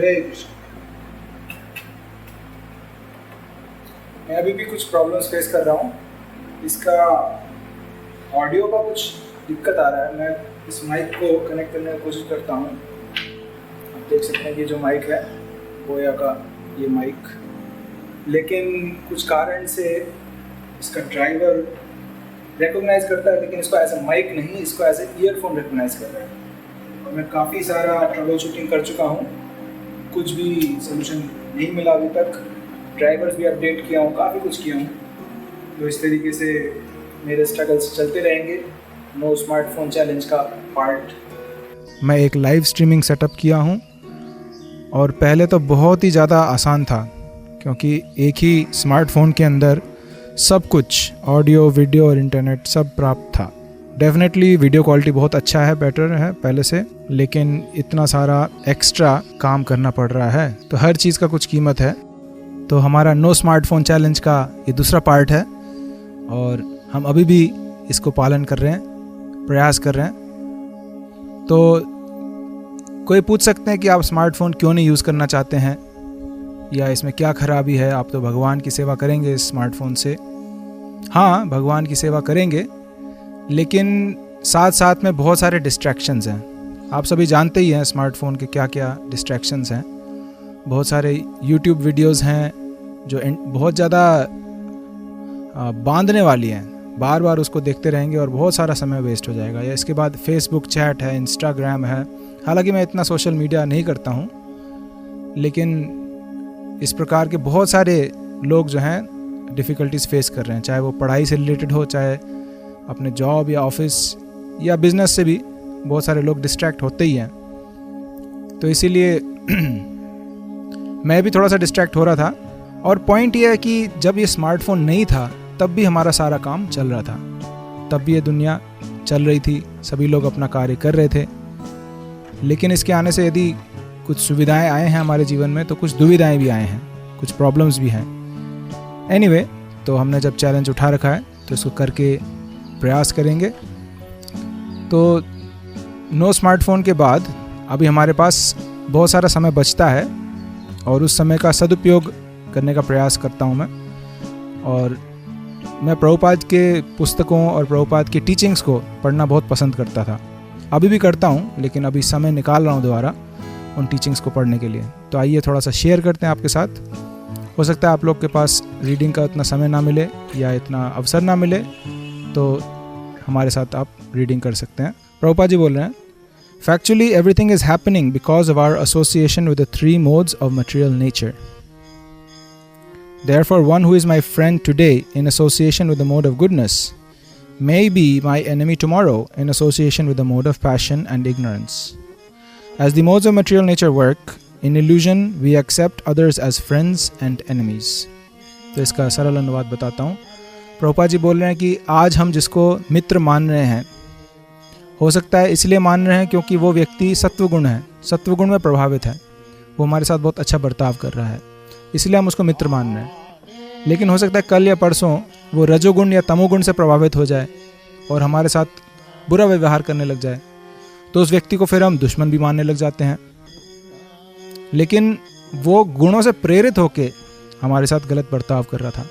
हरे कृष्ण। मैं अभी भी कुछ प्रॉब्लम्स फेस कर रहा हूँ। इसका ऑडियो का कुछ दिक्कत आ रहा है। मैं इस माइक को कनेक्ट करने की कोशिश करता हूँ। आप देख सकते हैं कि जो माइक है बोया का ये माइक, लेकिन कुछ कारण से इसका ड्राइवर रिकॉग्नाइज करता है, लेकिन इसको एज अ माइक नहीं, इसको एज ए ईयरफोन रिकॉग्नाइज कर रहा है। और मैं काफ़ी सारा ट्रबल शूटिंग कर चुका हूँ, कुछ भी सोल्यूशन नहीं मिला अभी तक। ड्राइवर्स भी अपडेट किया हूँ, काफ़ी कुछ किया हूँ। तो इस तरीके से मेरे स्ट्रगल्स चलते रहेंगे। नो स्मार्टफोन चैलेंज का पार्ट। मैं एक लाइव स्ट्रीमिंग सेटअप किया हूँ और पहले तो बहुत ही ज़्यादा आसान था, क्योंकि एक ही स्मार्टफोन के अंदर सब कुछ ऑडियो, वीडियो और इंटरनेट सब प्राप्त था। डेफिनेटली वीडियो क्वालिटी बहुत अच्छा है, बेटर है पहले से, लेकिन इतना सारा एक्स्ट्रा काम करना पड़ रहा है, तो हर चीज़ का कुछ कीमत है। तो हमारा नो स्मार्टफोन चैलेंज का ये दूसरा पार्ट है और हम अभी भी इसको पालन कर रहे हैं, प्रयास कर रहे हैं। तो कोई पूछ सकते हैं कि आप स्मार्टफोन क्यों नहीं यूज़ करना चाहते हैं या इसमें क्या खराबी है, आप तो भगवान की सेवा करेंगे इस स्मार्टफोन से। हाँ, भगवान की सेवा करेंगे, लेकिन साथ साथ में बहुत सारे डिस्ट्रैक्शंस हैं। आप सभी जानते ही हैं स्मार्टफोन के क्या क्या डिस्ट्रैक्शंस हैं। बहुत सारे यूट्यूब वीडियोस हैं जो बहुत ज़्यादा बांधने वाली हैं, बार बार उसको देखते रहेंगे और बहुत सारा समय वेस्ट हो जाएगा। या इसके बाद फेसबुक चैट है, इंस्टाग्राम है। हालांकि मैं इतना सोशल मीडिया नहीं करता हूँ, लेकिन इस प्रकार के बहुत सारे लोग जो हैं डिफ़िकल्टीज फेस कर रहे हैं, चाहे वो पढ़ाई से रिलेटेड हो, चाहे अपने जॉब या ऑफिस या बिजनेस से भी बहुत सारे लोग डिस्ट्रैक्ट होते ही हैं। तो इसीलिए मैं भी थोड़ा सा डिस्ट्रैक्ट हो रहा था। और पॉइंट ये है कि जब ये स्मार्टफोन नहीं था तब भी हमारा सारा काम चल रहा था, तब भी ये दुनिया चल रही थी, सभी लोग अपना कार्य कर रहे थे। लेकिन इसके आने से यदि कुछ सुविधाएं आए हैं हमारे जीवन में, तो कुछ दुविधाएं भी आए हैं, कुछ प्रॉब्लम्स भी हैं। एनीवे, तो हमने जब चैलेंज उठा रखा है तो इसको करके प्रयास करेंगे। तो नो स्मार्टफोन के बाद अभी हमारे पास बहुत सारा समय बचता है और उस समय का सदुपयोग करने का प्रयास करता हूँ मैं। और मैं प्रभुपाद के पुस्तकों और प्रभुपाद की टीचिंग्स को पढ़ना बहुत पसंद करता था, अभी भी करता हूँ, लेकिन अभी समय निकाल रहा हूँ दोबारा उन टीचिंग्स को पढ़ने के लिए। तो आइए थोड़ा सा शेयर करते हैं आपके साथ। हो सकता है आप लोग के पास रीडिंग का उतना समय ना मिले या इतना अवसर ना मिले, तो हमारे साथ आप रीडिंग कर सकते हैं। प्रभुपाद जी बोल रहे हैं, Factually, everything is happening because of our association with the three modes of material nature. Therefore, one who is my friend today in association with the mode of goodness may be my enemy tomorrow in association with the mode of passion and ignorance. As the modes of material nature work, in illusion we accept others as friends and enemies. तो इसका सरल अनुवाद बताता हूँ। प्रभुपाद जी बोल रहे हैं कि आज हम जिसको मित्र मान रहे हैं, हो सकता है इसलिए मान रहे हैं क्योंकि वो व्यक्ति सत्वगुण है, सत्वगुण में प्रभावित है, वो हमारे साथ बहुत अच्छा बर्ताव कर रहा है, इसलिए हम उसको मित्र मान रहे हैं। लेकिन हो सकता है कल या परसों वो रजोगुण या तमोगुण से प्रभावित हो जाए और हमारे साथ बुरा व्यवहार करने लग जाए, तो उस व्यक्ति को फिर हम दुश्मन भी मानने लग जाते हैं। लेकिन वो गुणों से प्रेरित होकर हमारे साथ गलत बर्ताव कर रहा था।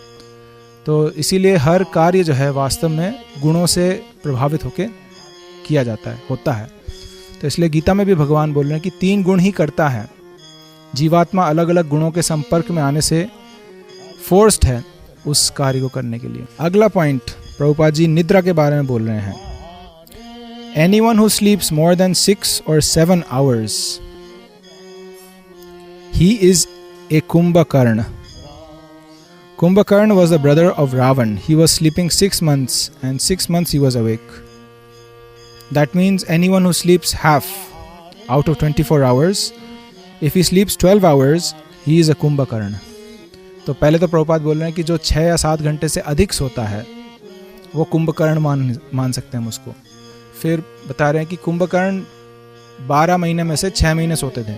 तो इसीलिए हर कार्य जो है वास्तव में गुणों से प्रभावित होकर किया जाता है, होता है। तो इसलिए गीता में भी भगवान बोल रहे हैं कि 3 गुण ही करता है। जीवात्मा अलग अलग गुणों के संपर्क में आने से फोर्स्ड है उस कार्य को करने के लिए। अगला पॉइंट, प्रभुपाद जी निद्रा के बारे में बोल रहे हैं। Anyone who sleeps more than 6 or 7 hours, he is a Kumbhakarna. Kumbhakarna was the brother of Ravan. He was sleeping 6 months and 6 months he was awake. That means anyone who sleeps half out of 24 hours, if he sleeps 12 hours, he is a Kumbhakarna. तो पहले तो प्रभुपाद बोल रहे हैं कि जो 6 या 7 घंटे से अधिक सोता है वो कुंभकर्ण मान सकते हैं हम उसको। फिर बता रहे हैं कि कुंभकर्ण 12 महीने में से 6 महीने सोते थे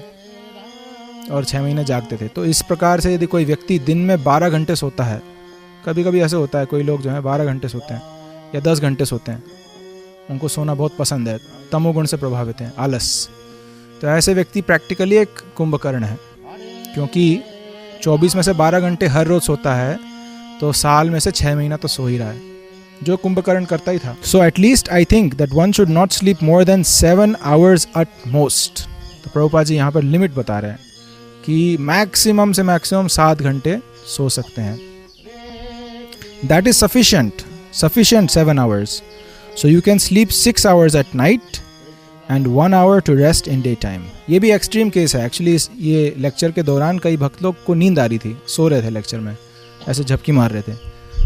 और 6 महीने जागते थे। तो इस प्रकार से यदि कोई व्यक्ति दिन में 12 घंटे सोता है, कभी कभी ऐसे होता है कोई लोग जो है 12 घंटे सोते हैं या 10 घंटे सोते हैं, उनको सोना बहुत पसंद है, तमोगुण से प्रभावित हैं, आलस। तो ऐसे व्यक्ति प्रैक्टिकली एक कुंभकर्ण है, क्योंकि 24 में से 12 घंटे हर रोज सोता है, तो साल में से 6 महीना तो सो ही रहा है, जो कुंभकर्ण करता ही था. So at least I think that one should not sleep more than 7 hours at most. तो प्रभुपाद जी यहाँ पर लिमिट बता रहे हैं कि मैक्सिमम से मैक्सिमम 7 घंटे सो सकते हैं. That is sufficient 7 hours. So you can sleep 6 hours at night and 1 hour to rest in daytime. ये भी एक्सट्रीम केस है. एक्चुअली ये लेक्चर के दौरान कई भक्त लोग को नींद आ रही थी, सो रहे थे लेक्चर में, ऐसे झपकी मार रहे थे.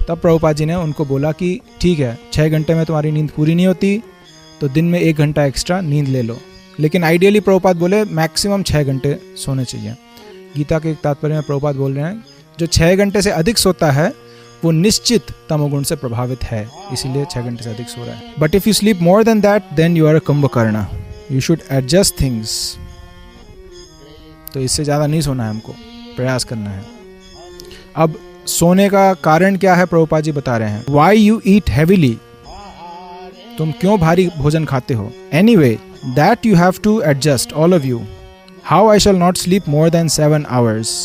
तब प्रभुपाद जी ने उनको बोला कि ठीक है, 6 घंटे में तुम्हारी नींद पूरी नहीं होती तो दिन में 1 घंटा एक्स्ट्रा नींद ले लो. लेकिन आइडियली प्रभुपाद बोले मैक्सिमम 6 घंटे सोने चाहिए. गीता के एक तात्पर्य में प्रभुपाद बोल रहे हैं जो 6 घंटे से अधिक सोता है वो निश्चित तमोगुण से प्रभावित है, इसीलिए 6 घंटे से अधिक सो रहा है. But if you sleep more than that then you are a Kumbhakarna. You should adjust things. तो इससे ज़्यादा नहीं सोना है, हमको प्रयास करना है. अब सोने का कारण क्या है प्रभुपाद जी बता रहे हैं. वाई यू ईट हैवीली, तुम क्यों भारी भोजन खाते हो. Anyway that you have to adjust all of you. How I shall not sleep more than 7 hours.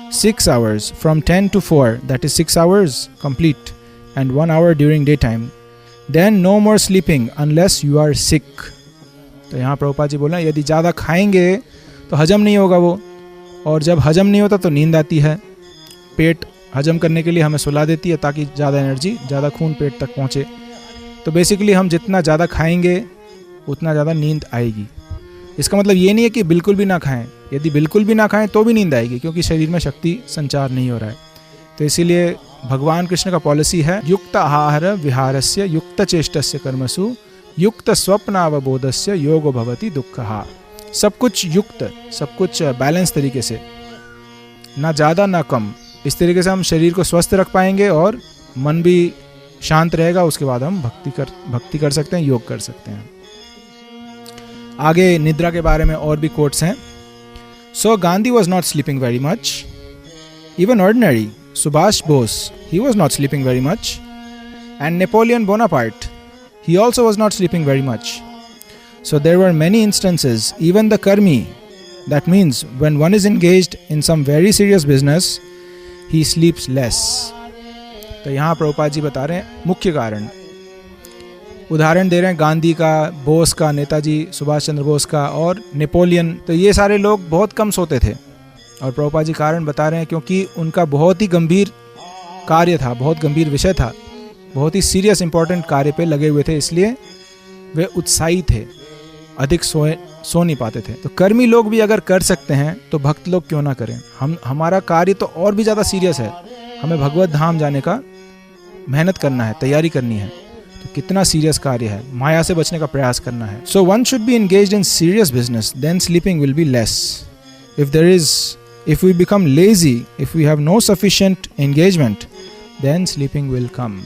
6 hours from 10 to 4, that is 6 hours complete, and 1 hour during daytime. Then no more sleeping unless you are sick. तो यहाँ प्रभुपाद जी बोल रहे हैं यदि ज़्यादा खाएंगे तो हजम नहीं होगा वो, और जब हजम नहीं होता तो नींद आती है. पेट हजम करने के लिए हमें सुला देती है ताकि ज़्यादा एनर्जी, ज़्यादा खून पेट तक पहुँचे. तो बेसिकली हम जितना ज़्यादा खाएंगे उतना ज़्यादा नींद आएगी. इसका मतलब ये नहीं है कि बिल्कुल भी ना खाएं. यदि बिल्कुल भी ना खाएं तो भी नींद आएगी, क्योंकि शरीर में शक्ति संचार नहीं हो रहा है. तो इसीलिए भगवान कृष्ण का पॉलिसी है युक्त आहार विहारस्य युक्त चेष्टस्य कर्मसु युक्त स्वप्नावबोधस्य योगो भवति दुःखः. सब कुछ युक्त, सब कुछ बैलेंस तरीके से, ना ज़्यादा ना कम. इस तरीके से हम शरीर को स्वस्थ रख पाएंगे और मन भी शांत रहेगा. उसके बाद हम भक्ति कर सकते हैं, योग कर सकते हैं. आगे निद्रा के बारे में और भी कोट्स हैं. So Gandhi was not sleeping very much. Even ordinary Subhash Bose, he was not sleeping very much. And Napoleon Bonaparte, he also was not sleeping very much. So there were many instances, even the karmi, that means when one is engaged in some very serious business, he sleeps less. तो यहाँ प्रभुपाद जी बता रहे हैं मुख्य कारण. उदाहरण दे रहे हैं गांधी का, बोस का, नेताजी सुभाष चंद्र बोस का और नेपोलियन. तो ये सारे लोग बहुत कम सोते थे. और प्रभुपाद जी कारण बता रहे हैं क्योंकि उनका बहुत ही गंभीर कार्य था, बहुत गंभीर विषय था, बहुत ही सीरियस इंपॉर्टेंट कार्य पे लगे हुए थे, इसलिए वे उत्साही थे, अधिक सो नहीं पाते थे. तो कर्मी लोग भी अगर कर सकते हैं तो भक्त लोग क्यों ना करें. हमारा कार्य तो और भी ज़्यादा सीरियस है. हमें भगवत धाम जाने का मेहनत करना है, तैयारी करनी है. तो कितना सीरियस कार्य है, माया से बचने का प्रयास करना है. So one should be engaged in serious business, then sleeping will be less. If we become lazy, if we have no sufficient engagement, then sleeping will come.